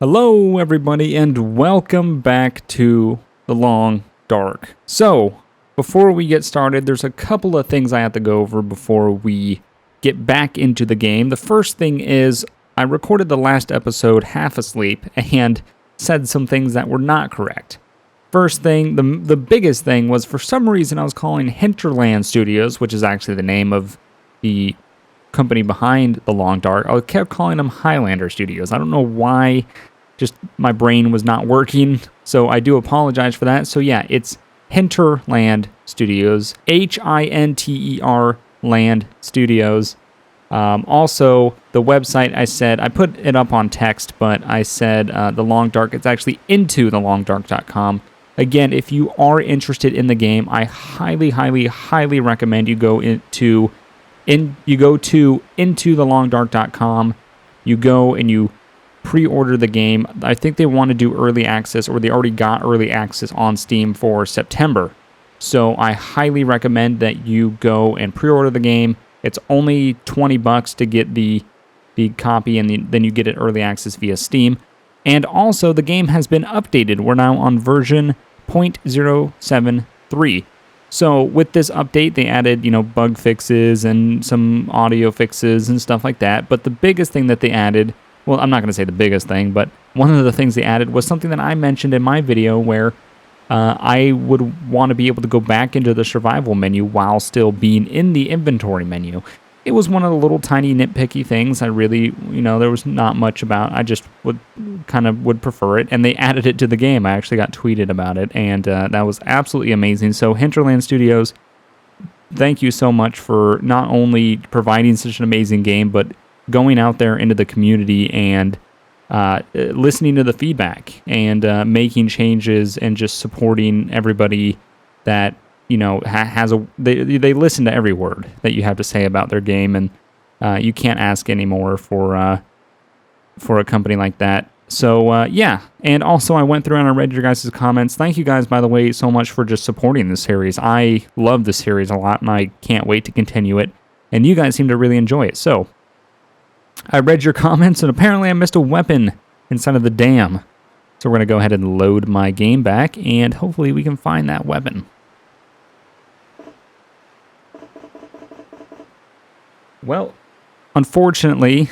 Hello, everybody, and welcome back to The Long Dark. So, before we get started, there's a couple of things I have to go over before we get back into the game. The first thing is, I recorded the last episode half asleep and said some things that were not correct. First thing, the biggest thing was, for some reason, I was calling Hinterland Studios, which is actually the name of the company behind The Long Dark. I kept calling them Highlander Studios. I don't know why. Just my brain was not working, so I do apologize for that. So yeah, it's Hinterland Studios, Hinter Land Studios. Also, the website, I put it up on text, but I said The Long Dark. It's actually intothelongdark.com. Again, if you are interested in the game, I highly, highly, highly recommend you go to intothelongdark.com. You go and you pre-order the game. I think they want to do early access, or they already got early access on Steam for September. So I highly recommend that you go and pre-order the game. It's only $20 to get the copy, and then you get it early access via Steam. And also, the game has been updated. We're now on version 0.073. So with this update, they added, bug fixes and some audio fixes and stuff like that. But the biggest thing that they added, well, I'm not going to say the biggest thing, but one of the things they added was something that I mentioned in my video where I would want to be able to go back into the survival menu while still being in the inventory menu. It was one of the little tiny nitpicky things I really, there was not much about. I just would prefer it, and they added it to the game. I actually got tweeted about it, and that was absolutely amazing. So Hinterland Studios, thank you so much for not only providing such an amazing game, but going out there into the community and listening to the feedback and making changes and just supporting everybody that they listen to every word that you have to say about their game, and you can't ask anymore for a company like that. So yeah, and also I went through and I read your guys' comments. Thank you guys, by the way, so much for just supporting this series. I love this series a lot, and I can't wait to continue it, and you guys seem to really enjoy it. So I read your comments, and apparently I missed a weapon inside of the dam. So we're going to go ahead and load my game back, and hopefully we can find that weapon. Well, unfortunately,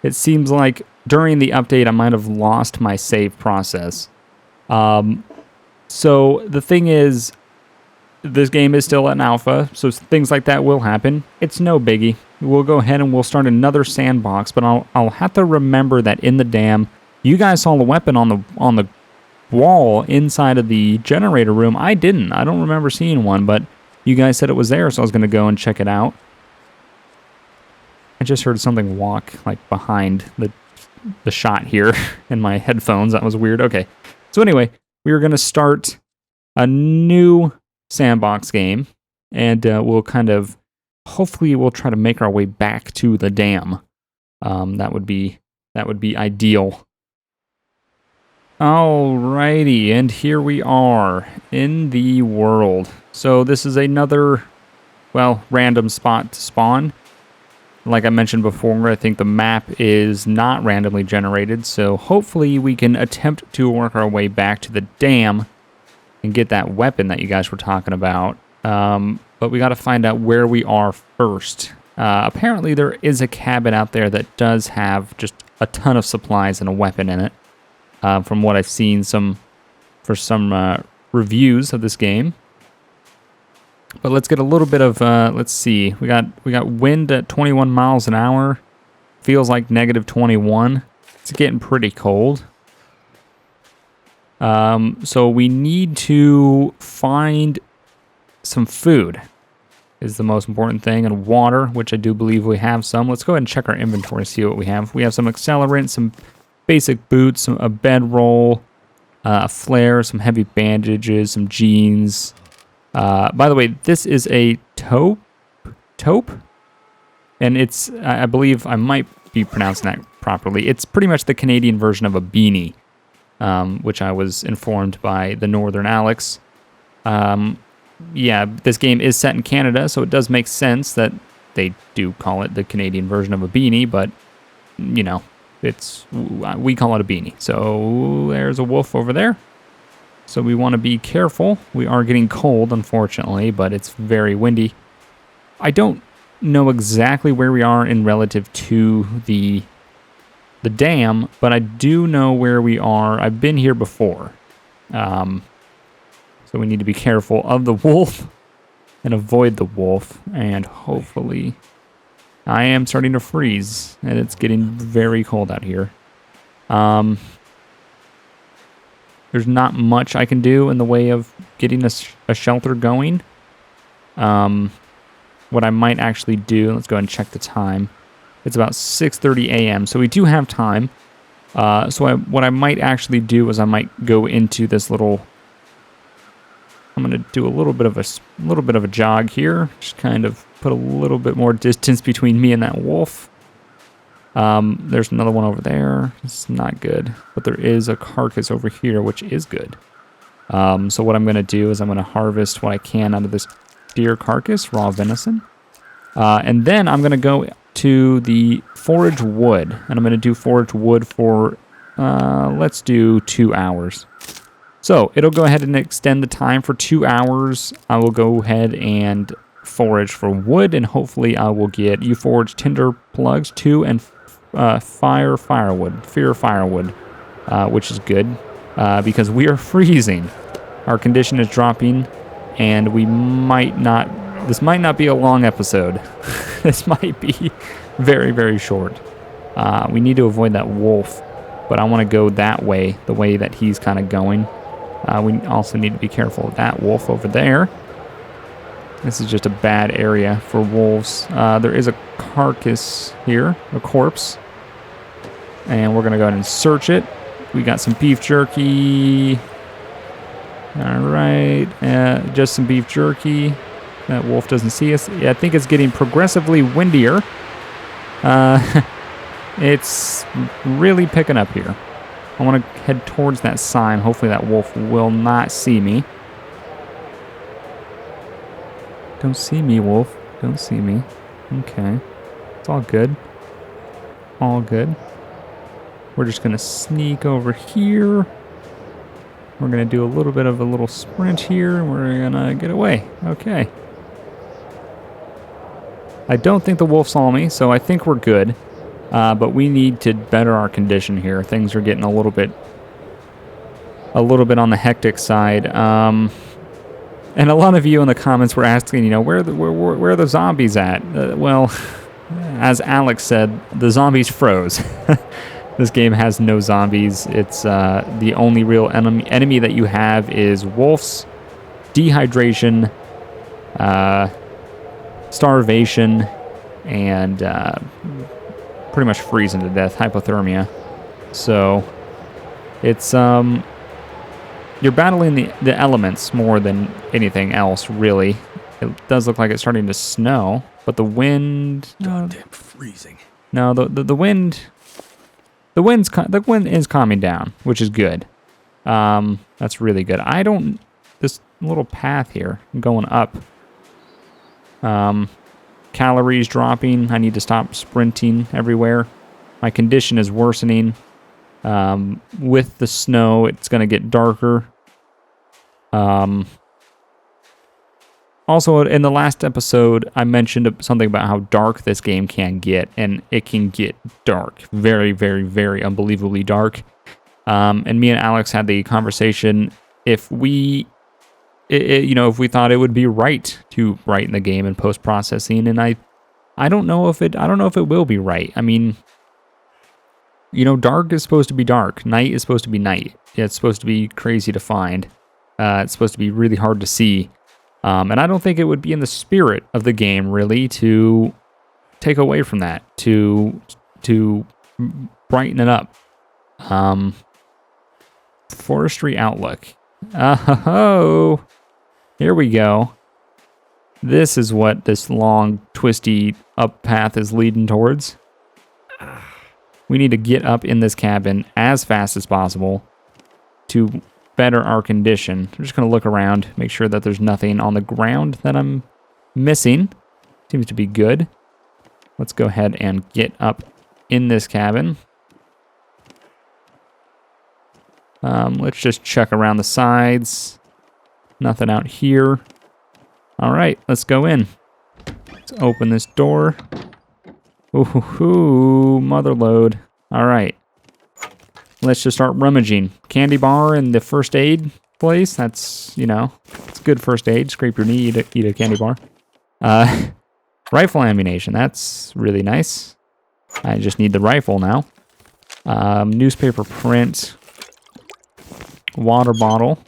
it seems like during the update I might have lost my save process. So the thing is, this game is still an alpha, so things like that will happen. It's no biggie. We'll go ahead and we'll start another sandbox, but I'll have to remember that in the dam, you guys saw the weapon on the wall inside of the generator room. I didn't. I don't remember seeing one, but you guys said it was there, so I was going to go and check it out. I just heard something walk behind the shot here in my headphones. That was weird. Okay. So anyway, we are going to start a new sandbox game, and hopefully we'll try to make our way back to the dam. That would be ideal. Alrighty, and here we are in the world. So this is another, random spot to spawn. Like I mentioned before, I think the map is not randomly generated, so hopefully we can attempt to work our way back to the dam and get that weapon that you guys were talking about. But we got to find out where we are first. Apparently there is a cabin out there that does have just a ton of supplies and a weapon in it. From what I've seen for some reviews of this game. But let's get a little bit of, let's see. We got wind at 21 miles an hour. Feels like negative 21. It's getting pretty cold. So we need to find some food is the most important thing, and water, which I do believe we have some. Let's go ahead and check our inventory, see what we have. We have some accelerant, some basic boots, a bedroll, a flare, some heavy bandages, some jeans. By the way, this is a taupe, and it's, I believe I might be pronouncing that properly. It's pretty much the Canadian version of a beanie, which I was informed by the Northern Alex. Yeah, this game is set in Canada, so it does make sense that they do call it the Canadian version of a beanie, but, we call it a beanie. So there's a wolf over there. So we want to be careful. We are getting cold, unfortunately, but it's very windy. I don't know exactly where we are in relative to the dam, but I do know where we are. I've been here before. So we need to be careful of the wolf and avoid the wolf. And hopefully, I am starting to freeze, and it's getting very cold out here. There's not much I can do in the way of getting a shelter going. What I might actually do, let's go ahead and check the time. It's about 6:30 a.m., so we do have time. What I might actually do is I might go into this little. I'm gonna do a little bit of a jog here, just kind of put a little bit more distance between me and that wolf. There's another one over there. It's not good, but there is a carcass over here, which is good. So what I'm gonna do is I'm gonna harvest what I can out of this deer carcass, raw venison, and then I'm gonna go to the forage wood, and I'm gonna do forage wood for let's do 2 hours. So it'll go ahead and extend the time for 2 hours. I will go ahead and forage for wood, and hopefully I will get you forage tinder plugs too, and firewood, which is good because we are freezing. Our condition is dropping, and we might not. This might not be a long episode. This might be very, very short. We need to avoid that wolf, but I want to go that way, the way that he's kind of going. We also need to be careful of that wolf over there. This is just a bad area for wolves. There is a carcass here, a corpse. And we're going to go ahead and search it. We got some beef jerky. All right. Just some beef jerky. That wolf doesn't see us. Yeah, I think it's getting progressively windier. It's really picking up here. I want to head towards that sign. Hopefully that wolf will not see me. Don't see me, wolf. Don't see me. Okay. It's all good. All good. We're just going to sneak over here. We're going to do a little bit of a little sprint here, and we're going to get away. Okay. I don't think the wolf saw me, so I think we're good. But we need to better our condition here. Things are getting a little bit on the hectic side. And a lot of you in the comments were asking, you know, where are the zombies at? Well, as Alex said, the zombies froze. This game has no zombies. It's the only real enemy that you have is wolves, dehydration, starvation, and pretty much freezing to death, hypothermia. So it's you're battling the elements more than anything else, really. It does look like it's starting to snow, but the wind. Goddamn freezing. No, the wind. The wind is calming down, which is good. That's really good. This little path here, I'm going up. Calories dropping. I need to stop sprinting everywhere. My condition is worsening. With the snow, it's going to get darker. Also, in the last episode, I mentioned something about how dark this game can get, and it can get dark. Very, very, very unbelievably dark. And me and Alex had the conversation if we thought it would be right to brighten the game in post-processing, and I don't know if it will be right. I mean, you know, dark is supposed to be dark. Night is supposed to be night. It's supposed to be crazy to find. It's supposed to be really hard to see. And I don't think it would be in the spirit of the game, really, to take away from that, to brighten it up. Forestry outlook. Oh, here we go. This is what this long, twisty up path is leading towards. We need to get up in this cabin as fast as possible to better our condition. I'm just going to look around, make sure that there's nothing on the ground that I'm missing. Seems to be good. Let's go ahead and get up in this cabin. Let's just check around the sides. Nothing out here. All right, let's go in. Let's open this door. Ooh, mother load. All right. Let's just start rummaging. Candy bar in the first aid place. That's, you know, it's good first aid. Scrape your knee, eat a candy bar. Rifle ammunition. That's really nice. I just need the rifle now. Newspaper print. Water bottle.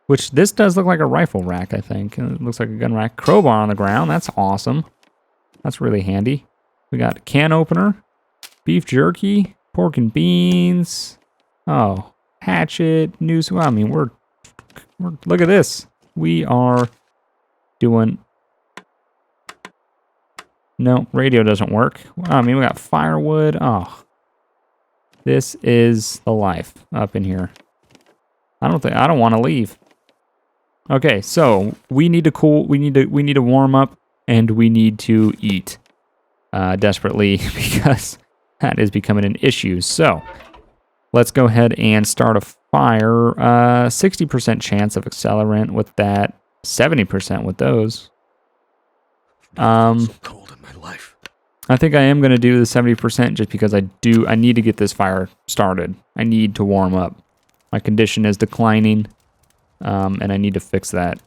Which this does look like a rifle rack, I think. It looks like a gun rack. Crowbar on the ground. That's awesome. That's really handy. We got a can opener. Beef jerky. Pork and beans. Oh, hatchet. News. Well, I mean, we're look at this. We are doing... No, radio doesn't work. I mean, we got firewood. Oh, this is the life up in here. I don't want to leave. Okay, so we need to cool. We need to warm up, and we need to eat desperately because that is becoming an issue. So let's go ahead and start a fire. 60% chance of accelerant with that. 70% with those. So cold in my life. I think I am going to do the 70% just because I need to get this fire started. I need to warm up. My condition is declining, and I need to fix that.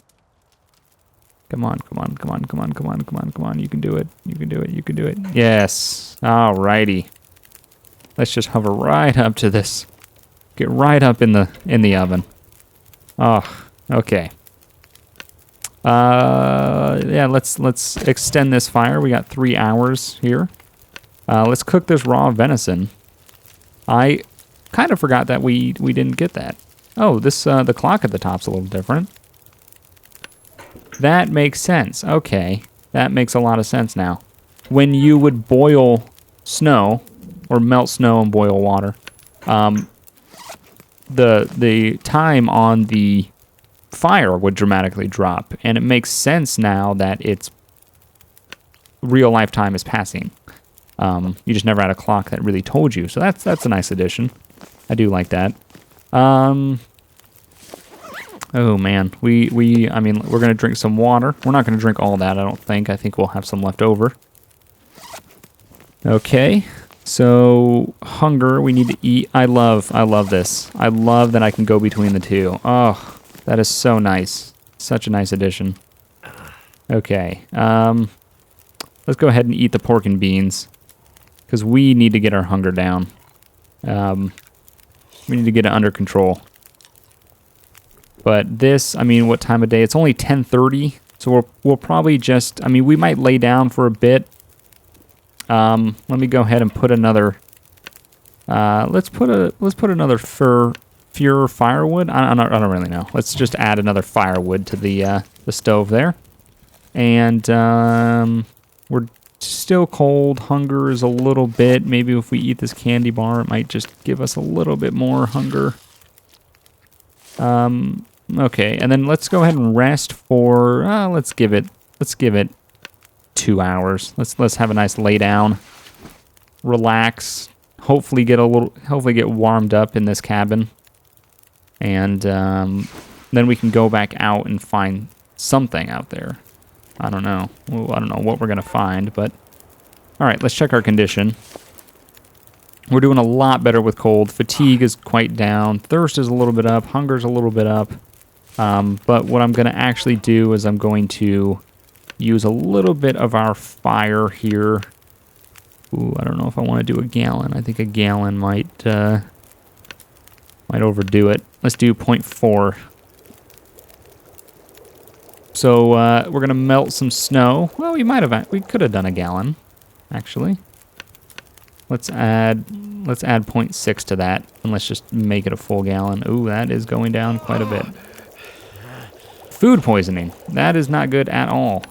Come on. You can do it. You can do it. Yes. Alrighty. Let's just hover right up to this. Get right up in the oven. Oh, okay. Yeah, let's extend this fire. We got 3 hours here. Let's cook this raw venison. I kind of forgot that we didn't get that. Oh, this the clock at the top's a little different. That makes sense. Okay, that makes a lot of sense now. When you would boil snow or melt snow and boil water, the time on the fire would dramatically drop, and it makes sense now that it's real life time is passing. You just never had a clock that really told you, so that's a nice addition. I do like that. Oh man, I mean, we're gonna drink some water. We're not gonna drink all that, I don't think. I think we'll have some left over. Okay, so hunger, we need to eat. I love this. I love that I can go between the two. Oh, that is so nice. Such a nice addition. Okay, let's go ahead and eat the pork and beans because we need to get our hunger down. We need to get it under control. But this, I mean, what time of day? It's only 10:30, so we'll probably just, I mean, we might lay down for a bit. Let me go ahead and put another. Let's put another fur firewood. I don't really know. Let's just add another firewood to the stove there. And we're still cold. Hunger is a little bit. Maybe if we eat this candy bar, it might just give us a little bit more hunger. Okay, and then let's go ahead and rest for. Let's give it 2 hours. Let's have a nice lay down, relax. Hopefully get warmed up in this cabin, and then we can go back out and find something out there. I don't know. Well, I don't know what we're gonna find, but all right. Let's check our condition. We're doing a lot better with cold. Fatigue is quite down. Thirst is a little bit up. Hunger's a little bit up. But what I'm going to actually do is I'm going to use a little bit of our fire here. Ooh, I don't know if I want to do a gallon. I think a gallon might overdo it. Let's do 0.4. So we're going to melt some snow. Well, we could have done a gallon, actually. Let's add 0.6 to that, and let's just make it a full gallon. Ooh, that is going down quite a bit. Food poisoning. That is not good at all.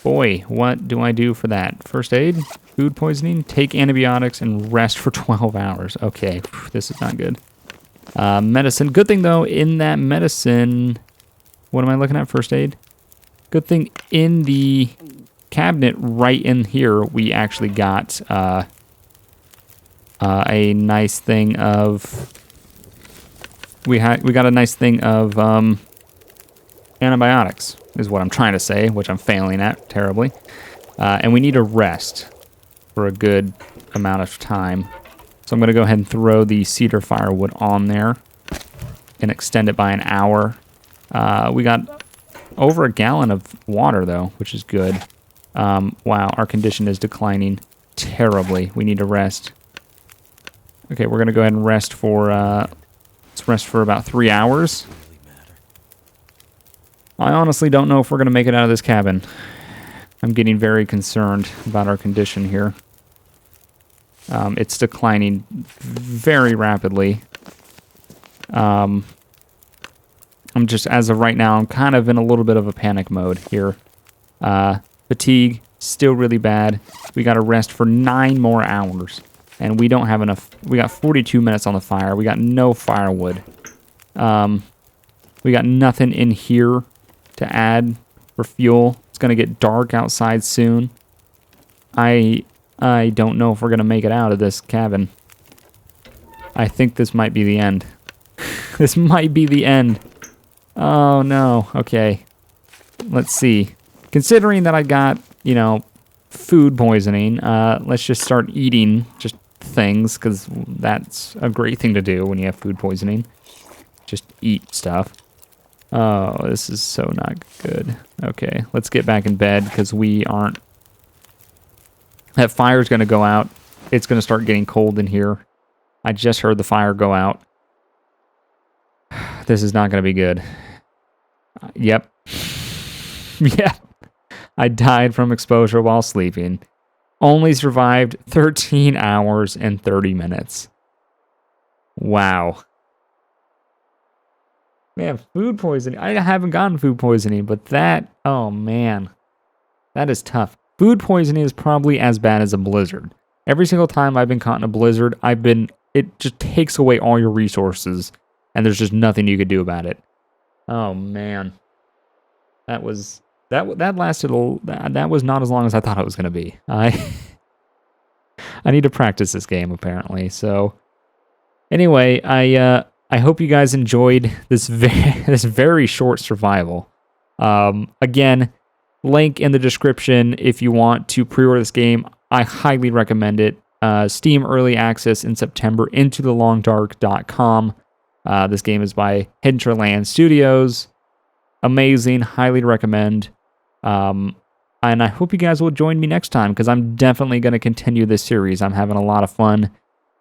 Boy, what do I do for that? First aid? Food poisoning? Take antibiotics and rest for 12 hours. Okay, this is not good. Medicine. Good thing, though, in that medicine... What am I looking at? First aid? Good thing in the... cabinet right in here we actually got a nice thing of we got a nice thing of antibiotics is what I'm trying to say, which I'm failing at terribly. And we need to rest for a good amount of time. So I'm going to go ahead and throw the cedar firewood on there and extend it by an hour. We got over a gallon of water, though, which is good. Wow, our condition is declining terribly. We need to rest. Okay, we're going to go ahead and rest for, let's rest for about 3 hours. I honestly don't know if we're going to make it out of this cabin. I'm getting very concerned about our condition here. It's declining very rapidly. I'm just, as of right now, I'm kind of in a little bit of a panic mode here. Fatigue, still really bad. We got to rest for 9 more hours. And we don't have enough. We got 42 minutes on the fire. We got no firewood. We got nothing in here to add for fuel. It's going to get dark outside soon. I don't know if we're going to make it out of this cabin. I think this might be the end. This might be the end. Oh, no. Okay. Let's see. Considering that I got, you know, food poisoning, let's just start eating just things, because that's a great thing to do when you have food poisoning. Just eat stuff. Oh, this is so not good. Okay, let's get back in bed, because we aren't... That fire's going to go out. It's going to start getting cold in here. I just heard the fire go out. This is not going to be good. Yep. Yep. I died from exposure while sleeping. Only survived 13 hours and 30 minutes. Wow. Man, food poisoning. I haven't gotten food poisoning, but that... Oh, man. That is tough. Food poisoning is probably as bad as a blizzard. Every single time I've been caught in a blizzard, it just takes away all your resources, and there's just nothing you could do about it. Oh, man. That was... That lasted that was not as long as I thought it was going to be. I need to practice this game apparently. So anyway, I hope you guys enjoyed this very short survival. Again, link in the description if you want to pre-order this game. I highly recommend it. Steam Early Access in September, IntoTheLongDark.com. This game is by Hinterland Studios. Amazing, highly recommend. And I hope you guys will join me next time, because I'm definitely going to continue this series. I'm having a lot of fun,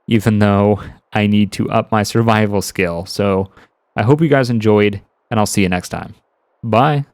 even though I need to up my survival skill. So I hope you guys enjoyed, and I'll see you next time. Bye.